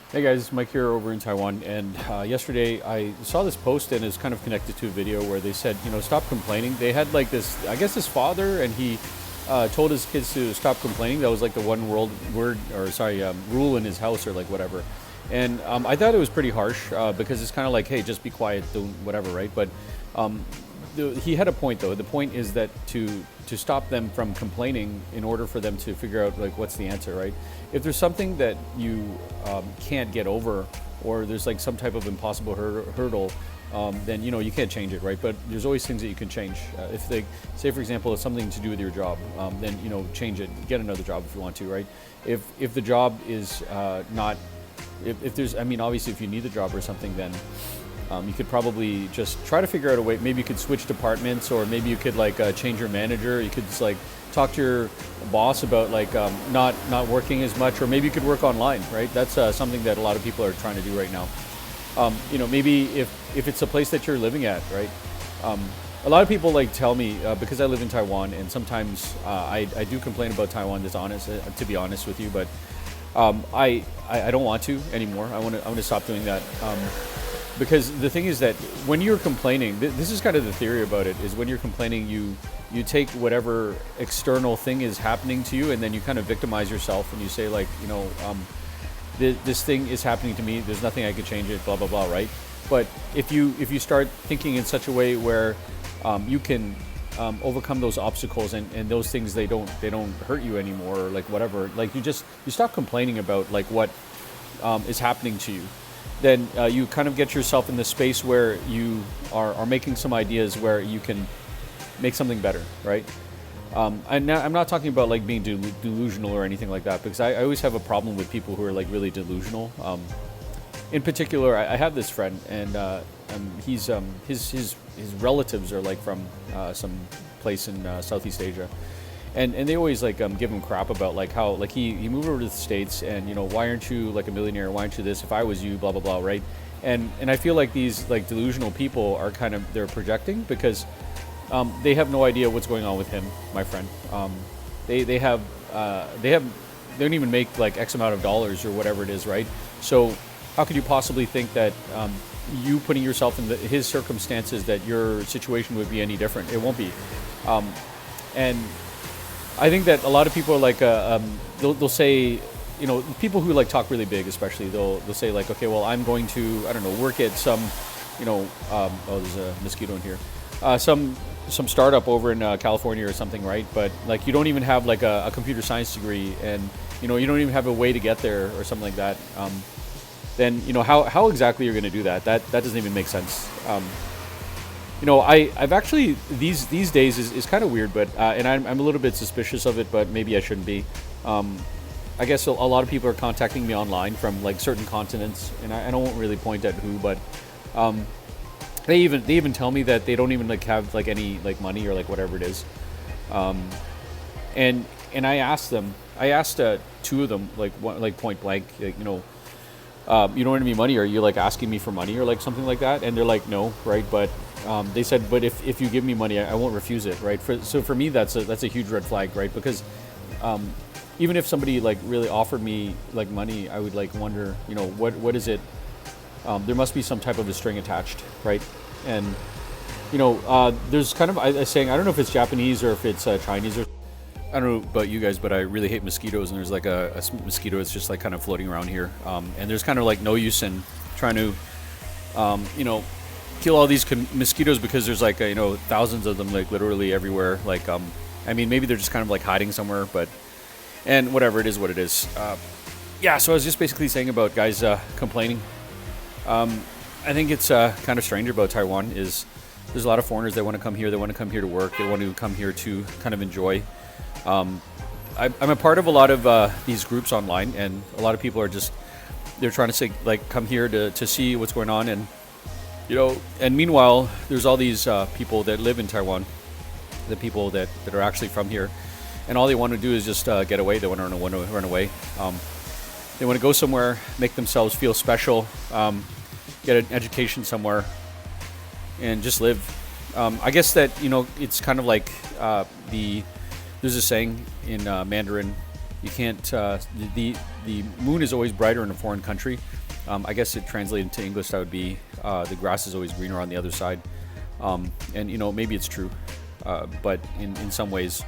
Hey guys, it's Mike here over in Taiwan, and yesterday I saw this post and it's kind of connected to a video where they said, stop complaining. They had like this, I guess his father, and he told his kids to stop complaining. That was like the one rule in his house or like whatever. And I thought it was pretty harsh because it's kind of like, hey, just be quiet, don't whatever, right? But um, he had a point though. The point is that to stop them from complaining in order for them to figure out like what's the answer, right? If there's something that you can't get over, or there's like some type of impossible hurdle, then you can't change it, right? But there's always things that you can change. If they say, for example, it's something to do with your job, then change it, get another job if you want to, right? If the job is not, if there's, I mean, obviously if you need the job or something, then you could probably just try to figure out a way. Maybe you could switch departments, or maybe you could like change your manager. You could just like talk to your boss about like not working as much, or maybe you could work online, right? That's something that a lot of people are trying to do right now. Maybe if it's a place that you're living at, right? A lot of people like tell me because I live in Taiwan, and sometimes I do complain about Taiwan. To be honest with you, but I don't want to anymore. I want to stop doing that. Because the thing is that when you're complaining, this is kind of the theory about it, is when you're complaining, you take whatever external thing is happening to you, and then you kind of victimize yourself, and you say like, this thing is happening to me, there's nothing I can change it, blah, blah, blah, right? But if you start thinking in such a way where you can overcome those obstacles, and those things, they don't hurt you anymore, or like whatever, like you stop complaining about like what is happening to you, then you kind of get yourself in the space where you are making some ideas where you can make something better, right? I'm not talking about like being delusional or anything like that, because I always have a problem with people who are like really delusional. In particular, I have this friend, and he's his relatives are like from some place in Southeast Asia. And they always like give him crap about like how like he moved over to the States, and why aren't you like a millionaire? Why aren't you this? If I was you, blah blah blah, right? And I feel like these like delusional people are they're projecting, because they have no idea what's going on with him, my friend. They don't even make like X amount of dollars or whatever it is, right? So how could you possibly think that you putting yourself in his circumstances, that your situation would be any different? It won't be. And I think that a lot of people are like, they'll say, people who like talk really big, especially, they'll say like, okay, well, I'm going to, I don't know, work at some, oh, there's a mosquito in here, some startup over in California or something, right? But like, you don't even have like a computer science degree, and you don't even have a way to get there or something like that. Then how exactly you're going to do that? That doesn't even make sense. I've actually these days is kind of weird, but and I'm a little bit suspicious of it, but maybe I shouldn't be. I guess a lot of people are contacting me online from like certain continents, and I don't really point at who, but they even tell me that they don't even like have like any like money or like whatever it is. And I asked two of them like point blank, like, you don't want any money? Are you like asking me for money or like something like that? And they're like, no, right? But they said, but if you give me money, I won't refuse it, right? So for me, that's a huge red flag, right? Because even if somebody like really offered me like money, I would like wonder, what is it? There must be some type of a string attached, right? And there's kind of a saying, I don't know if it's Japanese or if it's Chinese, or I don't know about you guys, but I really hate mosquitoes, and there's like a mosquito that's just like kind of floating around here, and there's kind of like no use in trying to kill all these mosquitoes, because there's like thousands of them like literally everywhere. Like I mean, maybe they're just kind of like hiding somewhere, but and whatever, it is what it is. Yeah, so I was just basically saying about guys complaining. I think it's kind of strange about Taiwan is there's a lot of foreigners that want to come here. They want to come here to work. They want to come here to kind of enjoy. I'm a part of a lot of these groups online, and a lot of people are they're trying to say like come here to see what's going on, and and meanwhile there's all these people that live in Taiwan, the people that are actually from here, and all they want to do is just get away. They want to run away. They want to go somewhere, make themselves feel special, get an education somewhere, and just live. I guess that it's kind of like there's a saying in Mandarin, you can't the moon is always brighter in a foreign country. I guess it translated to English that would be the grass is always greener on the other side. And maybe it's true, but in some ways,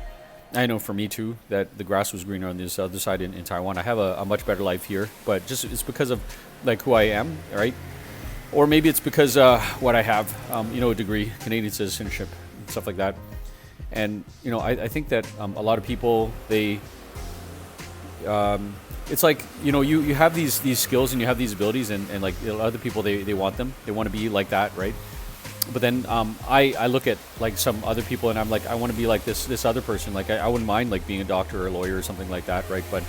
I know for me too that the grass was greener on this other side in Taiwan. I have a much better life here, but just it's because of like who I am, right? Or maybe it's because what I have, a degree, Canadian citizenship, stuff like that. And I think that a lot of people it's like you have these skills and you have these abilities, and like other people they want them, they want to be like that, right? But then I look at like some other people and I'm like, I want to be like this other person. Like I wouldn't mind like being a doctor or a lawyer or something like that, right? But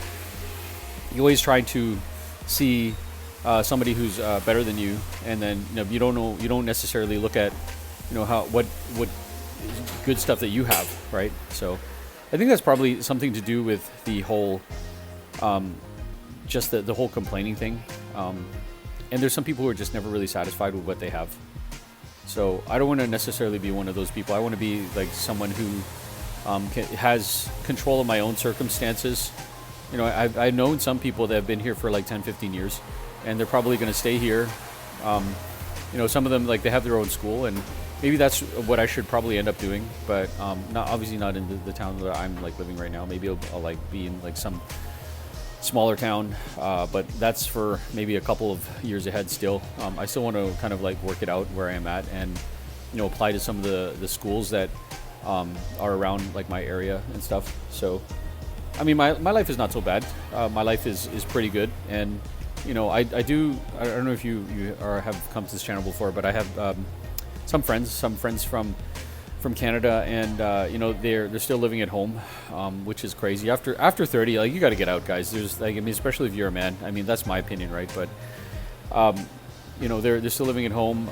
you always try to see somebody who's better than you, and then you don't necessarily look at what good stuff that you have, right? So I think that's probably something to do with the whole just the whole complaining thing. And there's some people who are just never really satisfied with what they have. So I don't want to necessarily be one of those people. I want to be like someone who has control of my own circumstances. I've known some people that have been here for like 10, 15 years, and they're probably going to stay here. Some of them, like, they have their own school, and maybe that's what I should probably end up doing, but obviously not in the town that I'm like living right now. Maybe I'll like be in like some smaller town, but that's for maybe a couple of years ahead still. I still want to kind of like work it out where I am at, and apply to some of the schools that are around like my area and stuff. So I mean, my life is not so bad. My life is pretty good, and I don't know if you have come to this channel before, but I have some friends from Canada, and they're still living at home, which is crazy. After 30, like, you got to get out, guys. There's like, I mean, especially if you're a man. I mean, that's my opinion, right? But they're still living at home.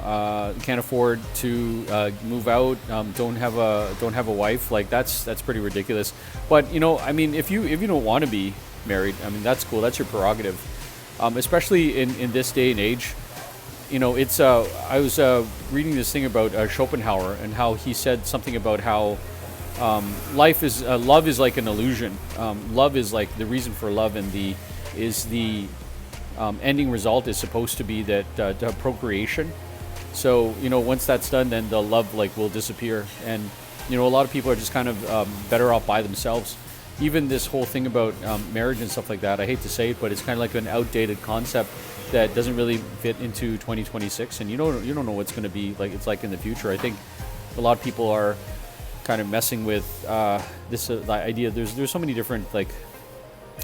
Can't afford to move out. Don't have a wife. Like, that's pretty ridiculous. But I mean, if you don't want to be married, I mean, that's cool. That's your prerogative. Especially in this day and age. It's I was reading this thing about Schopenhauer, and how he said something about how love is like an illusion. Love is like the reason for love, and the ending result is supposed to be that procreation. So once that's done, then the love like will disappear, and a lot of people are just kind of better off by themselves. Even this whole thing about marriage and stuff like that, I hate to say it, but it's kind of like an outdated concept that doesn't really fit into 2026, and you don't know what's going to be like. It's like in the future. I think a lot of people are kind of messing with this the idea. There's so many different, like,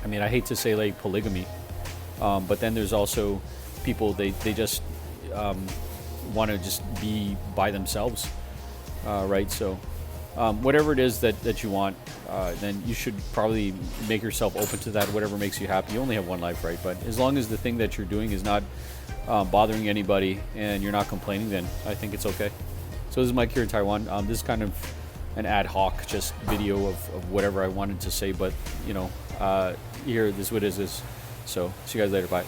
I mean, I hate to say like polygamy, but then there's also people they just want to just be by themselves, right? So whatever it is that you want, then you should probably make yourself open to that. Whatever makes you happy. You only have one life, right? But as long as the thing that you're doing is not bothering anybody and you're not complaining, then I think it's okay. So this is Mike here in Taiwan. This is kind of an ad hoc just video of whatever I wanted to say, but here, this is what it is. So see you guys later. Bye.